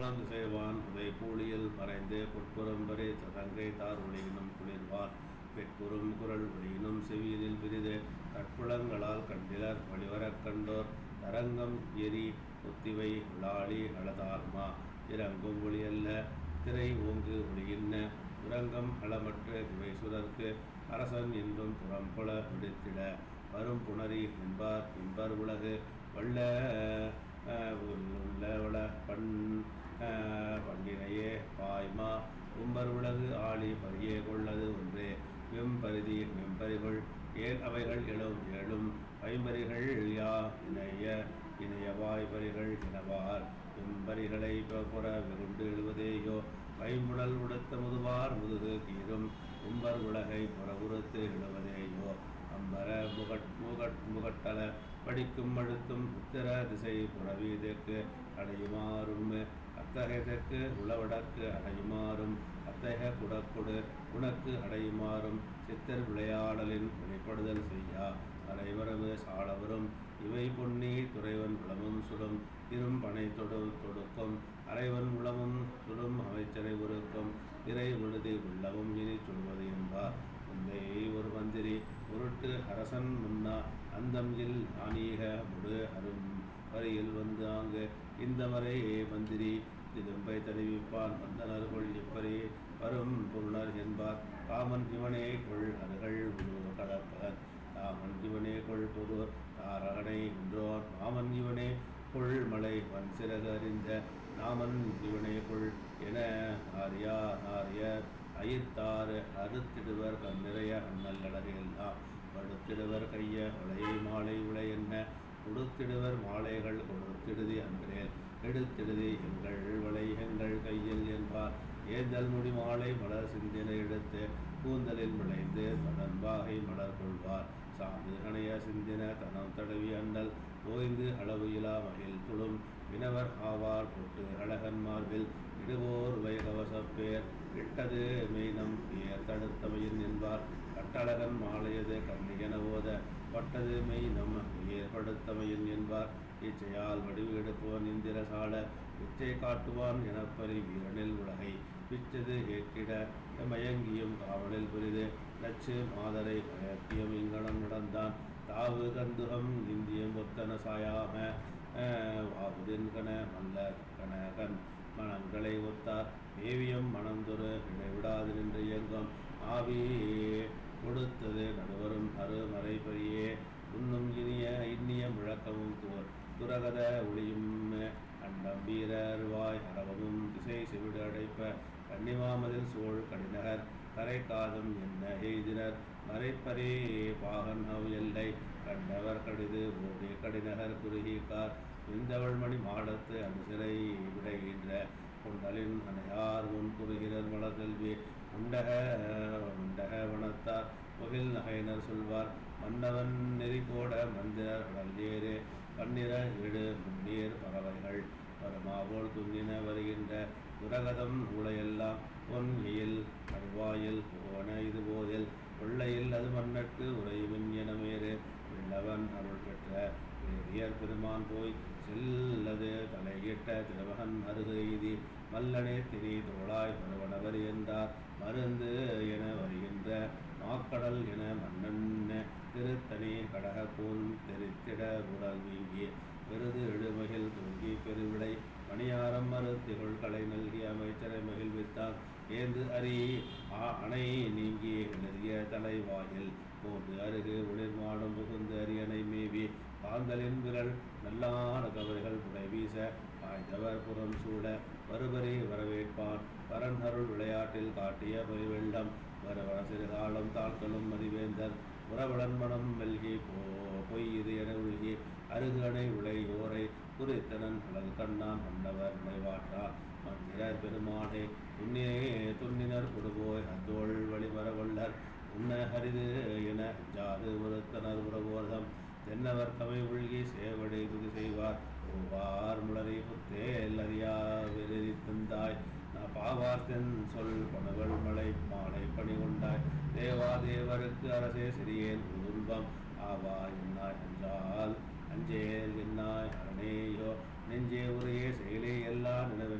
புறம் திசைவான் உதை கூலியில் மறைந்து பொற்புறம் வரை தங்கை தார் ஒளியினும் குளிர்வான் பெட்புறும் குரல் ஒளியினும் செவியினில் விரிது கற்புலங்களால் கண்டிலர் வழிவரக் கண்டோர் தரங்கம் எரி ஒத்திவை உளாளி அளதார்மா இறங்கும் ஒளியல்ல திரை ஓங்கு ஒளியின்ன உறங்கம் அளமற்ற இவை சுரர்க்கு அரசன் என்றும் புறம்பொல விடுத்திட வரும் புணரி என்பார் என்பர் உலகு வல்ல உள்ளவள பண்டினையே பாய்மா உம்பர் உலகு ஆளி பரியே கொள்ளது ஒன்றே வெம்பரிதி வெம்பரிகள் ஏன் அவைகள் எழும் ஏழும் பைம்பரிகள் யா இணைய வாய்பரிகள் இனவார் வெம்பரிகளை புற வெகுண்டு எழுவதேயோ வைமுடல் உடுத்த முதுவார் முதுகு கீரும் உம்பர் உலகை புறவுறுத்து எழுவதேயோ அம்பர முகட்டல படிக்கும் அழுத்தும் உத்திர திசை புறவீதற்கு அடையுமாறும் அத்தகையதற்கு உளவடக்கு அடையுமாறும் அத்தகைய குடக்கொடு உனக்கு அடையுமாறும் சித்தர் விளையாடலின் வெளிப்படுதல் செய்யா அரைவரவு சாளவரும் இவை பொன்னி துறைவன் உளமும் சுடும் இரும் பனை தொடுக்கும் அரைவன் உளமும் சுடும் அமைச்சரை உருக்கும் இறை விடுதி உள்ளமும் இனி சொல்வது என்பார் உந்தை ஒரு மந்திரி உருட்டு அரசன் முன்னா அந்தம் இல் ஆனீக முடு அரும் வரையில் வந்து ஆங்கு இந்த வரை மந்திரி திரும்பை தருவிப்பான் வந்தனர்கள் இப்படி வரும் பொருளர் என்பார் காமன் இவனே கொள் அருகள் கடப்பர் காமன் இவனே கொள் பொருள் தாரகனை என்றோர் மாமன் இவனே கொள் மலை வன் சிறகு அறிந்த நாமன் இவனே கொள் என நாரியர் அயிர்த்தாறு அறுத்திடுவர் கண்ணிறைய அண்ணல்லடகு எல்லாம் படுத்திடுவர் கைய உலை மாலை உலை என்ன கொடுத்திடுவர் மாலைகள் கொடுத்திடுதி அன்றேல் எடுத்திடுதி எங்கள் வளை எங்கள் கையில் என்பார் ஏந்தல் முடி மாலை மலர் சிந்தினை எடுத்து கூந்தலில் விளைந்து மதன்பாகை மலர் கொள்வார் சாந்து கணைய சிந்தின தனம் தடவி அண்ணல் ஓய்ந்து அளவு இலா மகிழ் துளும் வினவர் ஆவார் பொட்டு அழகன் மார்பில் இடுவோர் வைகவசப்பேர் இட்டது மெய்னம் பேர் தடுத்தமையின் என்பார் கட்டழகன் மாலையது கண்ணியன ஓத பட்டது மெய்னம் ஏற்படுத்தமையின் என்பார் இச்சையால் வடிவு எடுப்பவன் இந்திர சால இச்சை காட்டுவான் எனப்பறி வீரனில் உலகை பிச்சது ஏற்றிட மயங்கியும் காவலில் புரிது நச்சு மாதரை பயக்கியம் இங்கனம் நடந்தான் தாவு கந்துகம் இந்தியம் ஒத்தன சாயாம வாவுதின் கன மல்லர் கனகன் மனங்களை ஒத்தார் தேவியம் மனந்தொரு இடைவிடாது நின்று இயங்கும் ஆவியே கொடுத்தது நடுவரும் அருமறை பரியே உண்ணும் இன்னிய முழக்கமும் துரகத ஒளியும் அண்டம் வீரர் வாய் அரவமும் திசை செவிடு அடைப்ப கன்னிமாமதில் சோழ் கடிநகர் கரை காதும் என்ன எய்தினர் மறைப்பரே பாகன் அவ் எல்லை கண்டவர் கடிது ஓடி கடிநகர் குறுகிக்கார் விந்தவள் மணி மாடத்து அனுசிறை விடைகின்ற கொண்டலின் அணையார் முன் குறுகிறர் மலர்கல்வி உண்டக வனத்தார் முகில் நகையினர் சொல்வார் மன்னவன் நெறிகோட மந்திரர் கடல்ஏறு பன்னிர இடு முன்னீர் பறவைகள் வருமாவோல் துன்னின வருகின்ற உரகதம் உலையெல்லாம் பொன் எயில் அடிவாயில் போன இது போதில் கொள்ளையில் அது மன்னற்கு உரையுமின் என மேறு விண்ணவன் அருள் பெற்ற வேதியர் பெருமான் போய் செல்லது தலையிட்ட திருமகன் அருகு எய்தி மல்லனே திரி தோளாய் வருவனவர் என்றார் மருந்து என வருகின்ற மாக்கடல் என மன்னன் திருத்தனி கடக பூன் தெரித்திட உடல் வீங்கி விருது எழுமகில் தூங்கி பெருவிடை மணியாரம் மறுத்திகள் களை நல்கி அமைச்சரை மகிழ்வித்தான் ஏந்து அறி அணை நீங்கி எழுதிய தலைவாயில் போன்று அருகு ஒளிர்மாடும் புகுந்து அரியணை மேவி காந்தலின் விரல் நல்லான கவர்கள் புடை வீச காய்ந்தவர் புறம் சூட வருபரி வரவேற்பான் வரன் அருள் விளையாட்டில் காட்டிய பரிவெள்ளம் வருவன சிறுகாலம் தாழ்த்தலும் மதிவேந்தர் உறவளன் மனம் மெல்கி பொய் இது என உள்கி அருகு அணை உளையோரை குறித்தனன் அழல் கண்ணான் மன்னவர் நினைவாற்றார் மந்திரர் பெருமானே துன்னினர் கொடுபோய் அத்தோள் வழிமர வல்லர் உன்ன ஹரிது என ஜாது உறுத்தனர் உறவோர்தம் தென்னவர் கவை உள்கி சேவடை துதி செய்வார் ஓவார் முளரை புத்தேல் அறியா வெறி தந்தாய் பாவார்த்தன் சொல் பணவள் மலை மாலை பணி கொண்டாய் தேவாதேவருக்கு அரசே சிறியேன் துன்பம் ஆவா என்னாய் அஞ்சால் அஞ்சேல் என்னாய் அரணேயோ நெஞ்சே உரையே செயலே எல்லா நினைவு